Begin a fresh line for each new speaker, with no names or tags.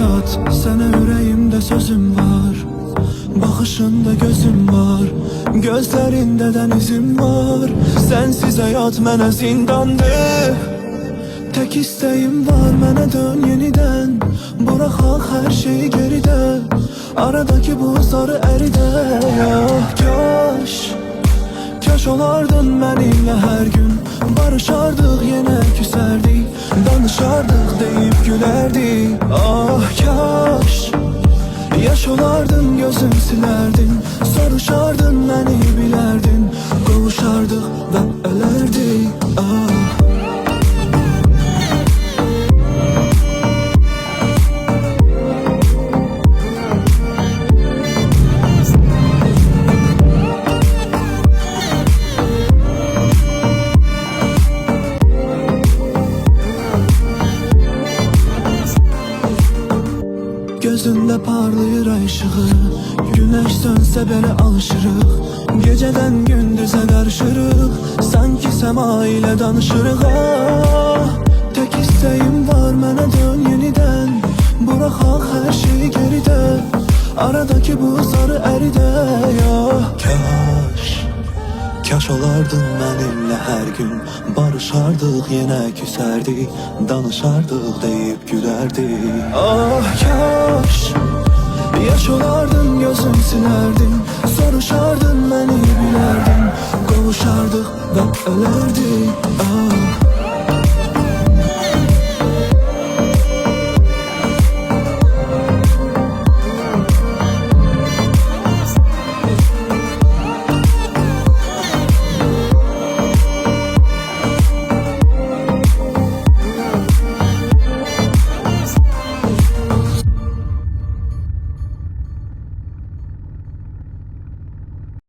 hayat, sənə ürəyimdə sözüm var. Baxışında gözüm var, gözlərində dənizim var. Sənsiz həyat mənə zindandır. Tek isteğim var, mənə dön yenidən. Bıraxaq hər şey geridə, aradaki buzları əridə. Kaş, kaş olardın mənimlə hər gün. Barışardıq, yenə küsərdik. Danışardıq, deyib gülərdik. Ah kaş, yaş olardın, gözüm silerdin. Soruşardın, məni bilərdin. Qovuşardıq və ölərdik. Ah gözündə parlayır ay ışığı. Güneş sönsə belə alışırıq. Gecədən gündüzə qarışırıq. Sanki səma ilə danışırıq. Ah, tek isteğim var, mənə dön yenidən. Bıraxaq hər şey geridə, aradaki buzları əridə. Kaş, kaş olardın mənimlə hər gün. Barışardıq, yenə küsərdik. Danışardıq, deyib gülərdik. Ah kaş, yaş olardın, gözüm silerdin. Soruşardın, məni bilərdin. Qovuşardıq və ölərdik. Ah